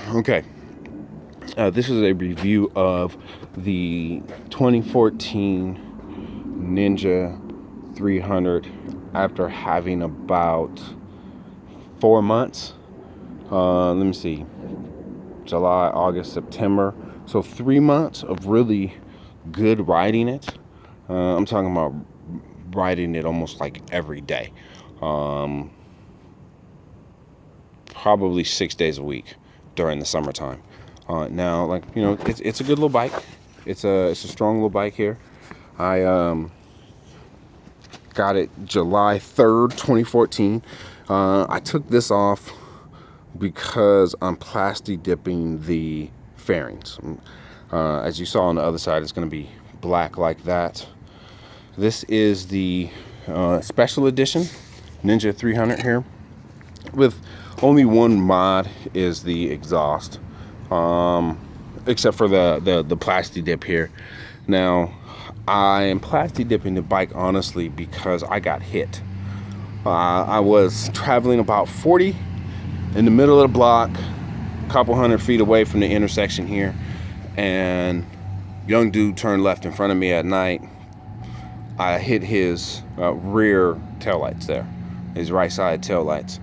Okay, this is a review of the 2014 Ninja 300 after having about 4 months. Let me see, July, August, September. So 3 months of really good riding it. I'm talking about riding it almost like every day. Probably 6 days a week during the summertime. Now, like, you know, it's a good little bike. It's a strong little bike here. I got it July 3rd, 2014. I took this off because I'm plasti dipping the fairings. As you saw on the other side, it's going to be black like that. This is the special edition Ninja 300 here, with only one mod is the exhaust, except for the Plastidip here. Now, I am Plastidipping the bike honestly because I got hit. I was traveling about 40 in the middle of the block, a couple 100 feet away from the intersection here, and young dude turned left in front of me at night. I hit his rear taillights there, his right side taillights.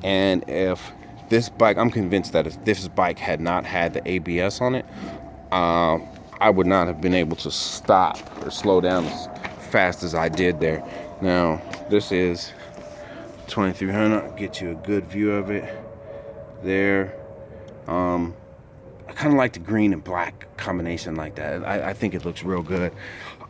And if this bike, I'm convinced that if this bike had not had the ABS on it, I would not have been able to stop or slow down as fast as I did there. Now, this is 2300. I'll get you a good view of it there. I kind of like the green and black combination like that. I think it looks real good.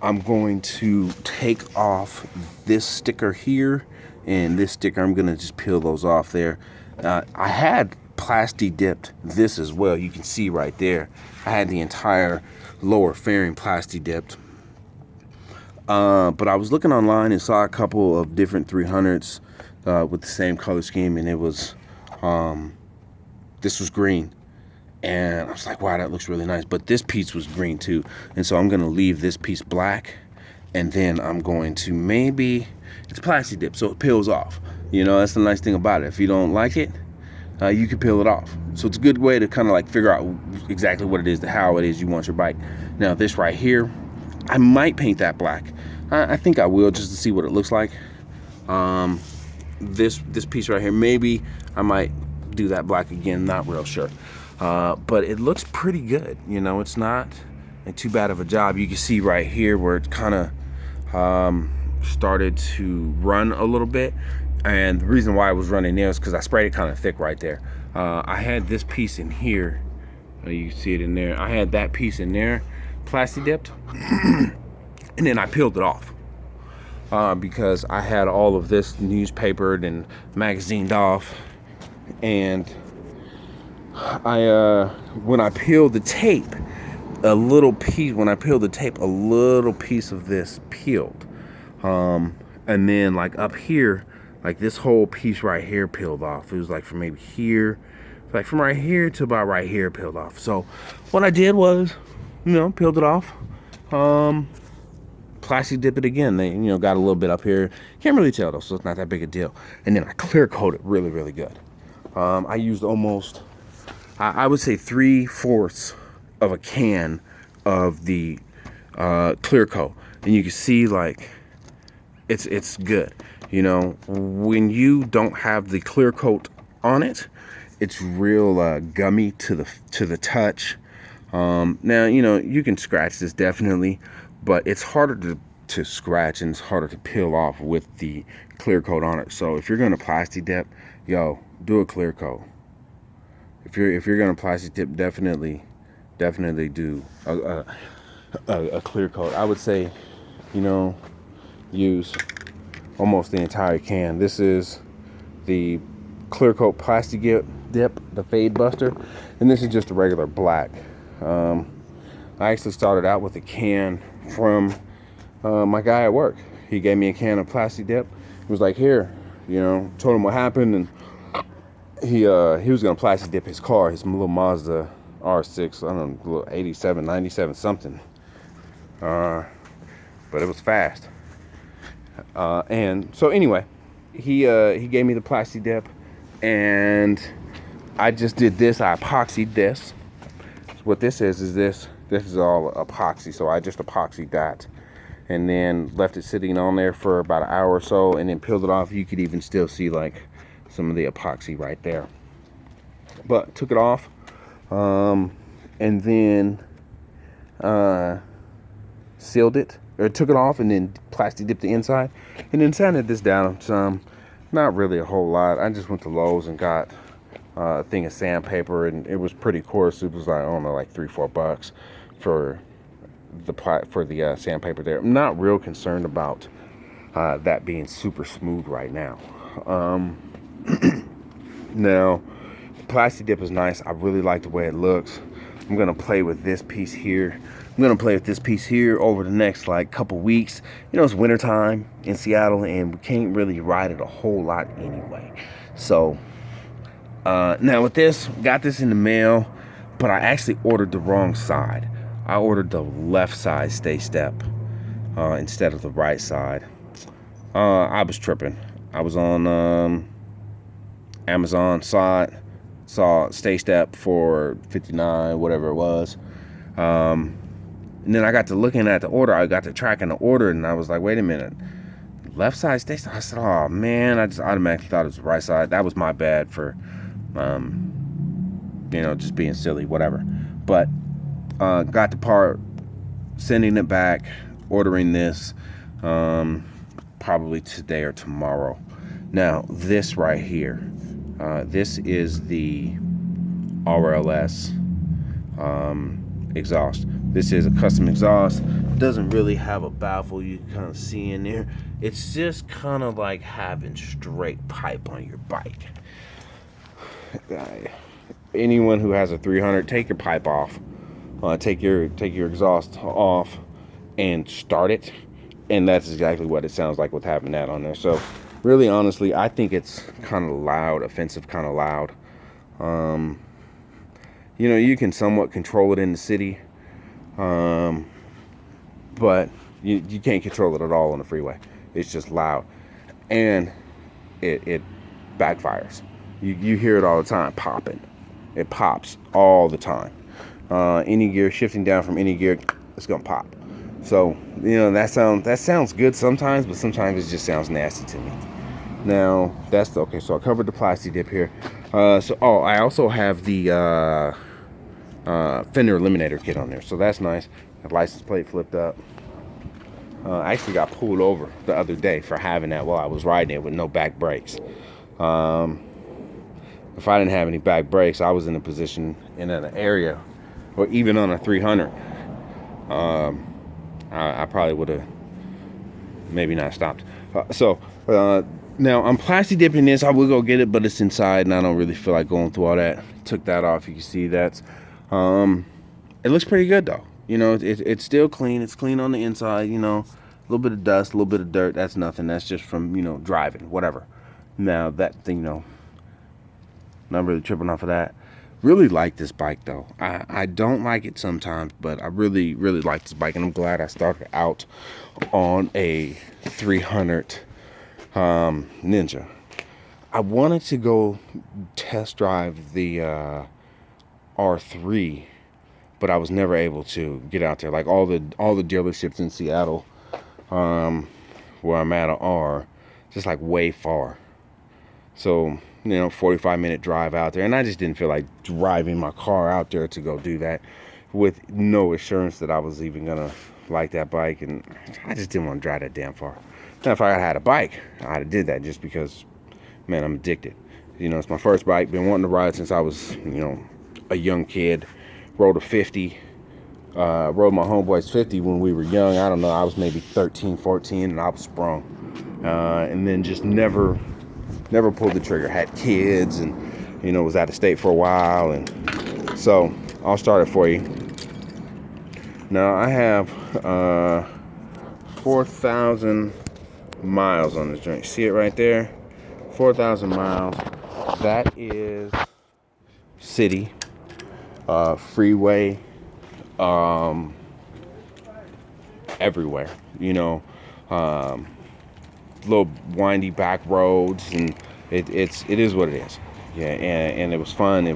I'm going to take off this sticker here and this sticker. I'm going to just peel those off there. I had plasti dipped this as well. You can see right there. I had the entire lower fairing plasti dipped. But I was looking online and saw a couple of different 300s with the same color scheme, and it was this was green. And I was like, wow, that looks really nice. But this piece was green too. And so I'm going to leave this piece black. And then I'm going to it's plasti dip, so it peels off. You know, that's the nice thing about it. If you don't like it, you can peel it off. So it's a good way to kind of like figure out exactly what it is, how it is you want your bike. Now, this right here, I might paint that black. I think I will, just to see what it looks like. This piece right here, maybe I might do that black again, not real sure. But it looks pretty good. You know, it's not too bad of a job. You can see right here where it kind of started to run a little bit. And the reason why I was running there is because I sprayed it kind of thick right there. I had this piece in here. You can see it in there. I had that piece in there, plasti dipped. And then I peeled it off. Because I had all of this newspapered and magazined off. And when I peeled the tape, a little piece of this peeled. And then like up here, like this whole piece right here peeled off. It was like from maybe here, like from right here to about right here peeled off. So what I did was, you know, peeled it off. Plasti dip it again. They, you know, got a little bit up here. Can't really tell though, so it's not that big a deal. And then I clear coat it really, really good. I used almost, I would say 3/4 of a can of the clear coat, and you can see like it's good. You know, when you don't have the clear coat on it, it's real gummy to the touch. Now, you know, you can scratch this definitely, but it's harder to scratch and it's harder to peel off with the clear coat on it. So if you're gonna plasti dip, yo, do a clear coat. If you're gonna plasti dip, definitely do a clear coat. I would say, you know, use almost the entire can. This is the clear coat plasti dip, the Fade Buster, and this is just a regular black. I actually started out with a can from my guy at work. He gave me a can of plasti dip. He was like, here, you know, told him what happened, and he was gonna plasti dip his car, his little Mazda R6, I don't know, little 87, 97 something. But it was fast. And so anyway, he gave me the plasti dip, and I just did this. I epoxied this. So what this is this is all epoxy. So I just epoxied that, and then left it sitting on there for about an hour or so, and then peeled it off. You could even still see like some of the epoxy right there. But took it off, and then sealed it, or took it off, and then Plastidip the inside, and then sanded this down some. Not really a whole lot. I just went to Lowe's and got a thing of sandpaper, and it was pretty coarse. It was like, I don't know, like $3-4 for the sandpaper there. I'm not real concerned about that being super smooth right now. Now, the Plastidip is nice. I really like the way it looks. I'm gonna play with this piece here. I'm gonna play with this piece here over the next like couple weeks. You know, it's wintertime in Seattle, and we can't really ride it a whole lot anyway. So now with this, got this in the mail, but I actually ordered the wrong side. I ordered the left side stay step instead of the right side. I was tripping. I was on Amazon, saw stay step for $59, whatever it was. And then I got to looking at the order. I got to tracking the order, and I was like, wait a minute, left side stay step. I said, oh man, I just automatically thought it was the right side. That was my bad for you know, just being silly, whatever. But got the part, sending it back, ordering this probably today or tomorrow. Now this right here, this is the RLS exhaust. This is a custom exhaust. It doesn't really have a baffle, you can kind of see in there. It's just kind of like having straight pipe on your bike. Anyone who has a 300, take your pipe off, take your exhaust off, and start it, and that's exactly what it sounds like with having that on there. So really, honestly, I think it's kind of loud, offensive, kind of loud. You know, you can somewhat control it in the city, but you can't control it at all on the freeway. It's just loud, and it backfires. You hear it all the time, popping. It pops all the time. Any gear, shifting down from any gear, it's gonna pop. So, you know, that sounds good sometimes, but sometimes it just sounds nasty to me. Now, that's okay. So I covered the Plastidip here. I also have the fender eliminator kit on there, so that's nice. The license plate flipped up. I actually got pulled over the other day for having that while I was riding it with no back brakes. If I didn't have any back brakes, I was in a position in an area, or even on a 300, I probably would have maybe not stopped. Now I'm Plastidipping this. I will go get it, but it's inside, and I don't really feel like going through all that. Took that off. You can see that. It looks pretty good though. You know, it's still clean. It's clean on the inside. You know, a little bit of dust, a little bit of dirt. That's nothing. That's just from, you know, driving, whatever. Now that thing, you know, not really tripping off of that. Really like this bike though. I don't like it sometimes, but I really like this bike, and I'm glad I started out on a 300 Ninja. I wanted to go test drive the R3, but I was never able to get out there. Like all the dealerships in Seattle, where I'm at, are just like way far. So, you know, 45-minute drive out there, and I just didn't feel like driving my car out there to go do that with no assurance that I was even gonna like that bike, and I just didn't want to drive that damn far. Now, if I had a bike, I'd have did that, just because, man, I'm addicted. You know, it's my first bike. Been wanting to ride since I was, you know, a young kid. Rode a 50. Rode my homeboy's 50 when we were young. I don't know. I was maybe 13, 14, and I was sprung. And then just never pulled the trigger. Had kids, and, you know, was out of state for a while. And so I'll start it for you. Now, I have 4,000 miles on this joint. See it right there? 4,000 miles. That is city, freeway, everywhere, you know, little windy back roads, and it is what it is. Yeah, and it was fun.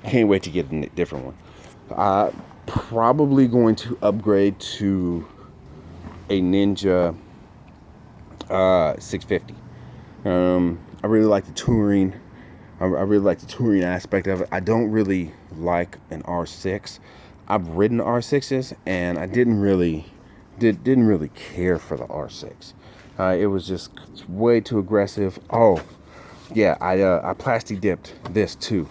Can't wait to get a different one. Probably going to upgrade to a Ninja 650. I really like the touring. I really like the touring aspect of it. I don't really like an R6. I've ridden R6s, and I didn't really care for the R6. It was just way too aggressive. Oh, yeah, I plasti dipped this too.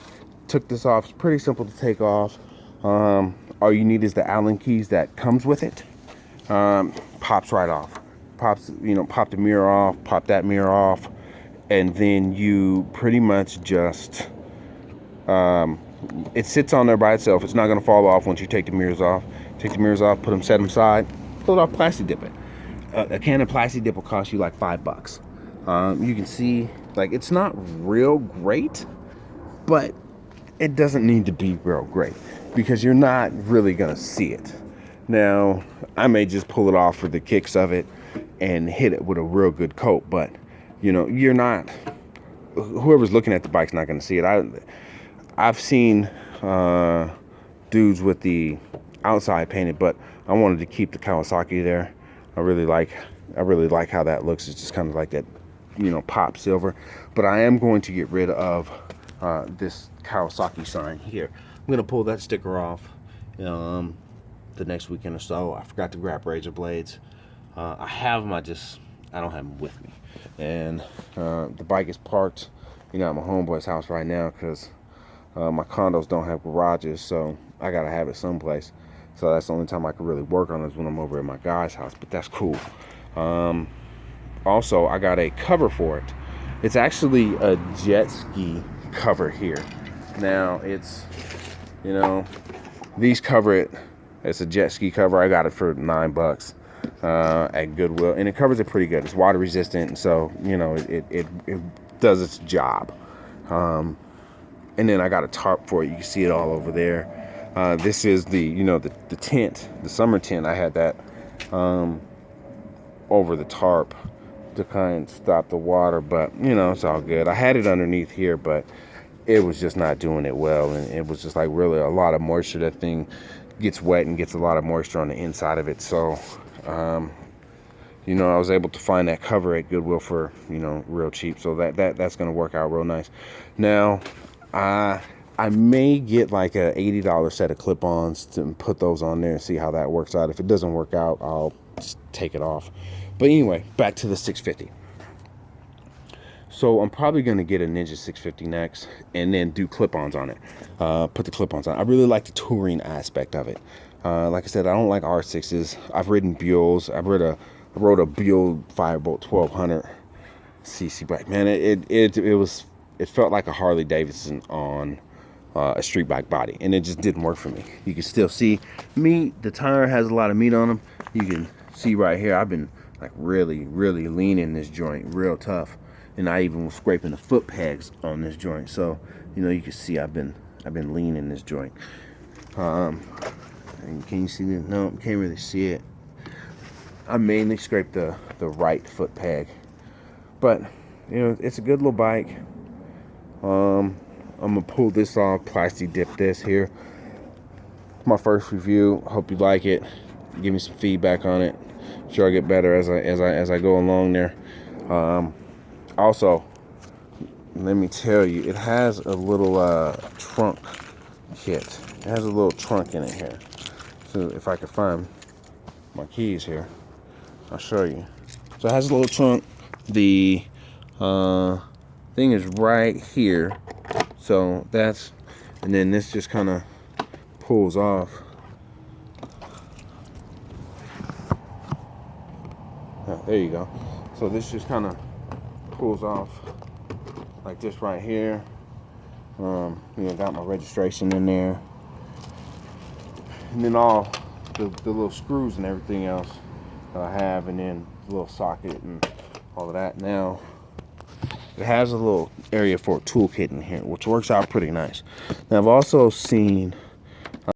Took this off. It's pretty simple to take off. All you need is the Allen keys that comes with it. Pops right off. Pops, pop the mirror off, pop that mirror off, and then you pretty much just it sits on there by itself. It's not going to fall off once you take the mirrors off. Take the mirrors off, set them aside, pull it off, plasti dip it. A can of plasti dip will cost you like $5. You can see, like, it's not real great, but it doesn't need to be real great because you're not really gonna see it. Now, I may just pull it off for the kicks of it and hit it with a real good coat, but you're not. Whoever's looking at the bike's not gonna see it. I've seen dudes with the outside painted, but I wanted to keep the Kawasaki there. I really like how that looks. It's just kind of like that, pop silver. But I am going to get rid of this Kawasaki sign here. I'm gonna pull that sticker off the next weekend or so. I forgot to grab razor blades. I have them, I don't have them with me. And the bike is parked, at my homeboy's house right now because my condos don't have garages, so I gotta have it someplace. So that's the only time I can really work on it is when I'm over at my guy's house, but that's cool. Also, I got a cover for it. It's actually a jet ski cover here. Now, it's, these cover it. It's a jet ski cover. I got it for $9 at Goodwill, and it covers it pretty good. It's water resistant, and so, it does its job. And then I got a tarp for it. You can see it all over there. This is the tent, the summer tent. I had that over the tarp to kind of stop the water, but it's all good. I had it underneath here, but it was just not doing it well, and it was just like really a lot of moisture. That thing gets wet and gets a lot of moisture on the inside of it. So I was able to find that cover at Goodwill for real cheap, so that's gonna work out real nice. Now I may get like a $80 set of clip-ons to put those on there and see how that works out. If it doesn't work out, I'll just take it off. But anyway, back to the 650. So I'm probably going to get a Ninja 650 next and then do clip-ons on it. Put the clip-ons on. I really like the touring aspect of it. Like I said, I don't like R6s. I've ridden Buells. I rode a Buell Firebolt 1200 cc bike. Man, it felt like a Harley Davidson on a street bike body, and it just didn't work for me. You can still see the tire has a lot of meat on them. You can see right here, I've been like really leaning this joint real tough, and I even was scraping the foot pegs on this joint. So you can see I've been leaning this joint. And can you see it? No, can't really see it. I mainly scraped the right foot peg, but it's a good little bike. I'm gonna pull this off, plasti dip this here. My first review. Hope you like it. Give me some feedback on it. Sure, I get better as I go along there. Also, let me tell you, it has a little trunk kit. It has a little trunk in it here. So if I can find my keys here, I'll show you. So it has a little trunk. The thing is right here. So and then this just kind of pulls off. There you go. So this just kind of pulls off like this right here. Got my registration in there, and then all the little screws and everything else that I have, and then the little socket and all of that. Now it has a little area for a toolkit in here, which works out pretty nice. Now I've also seen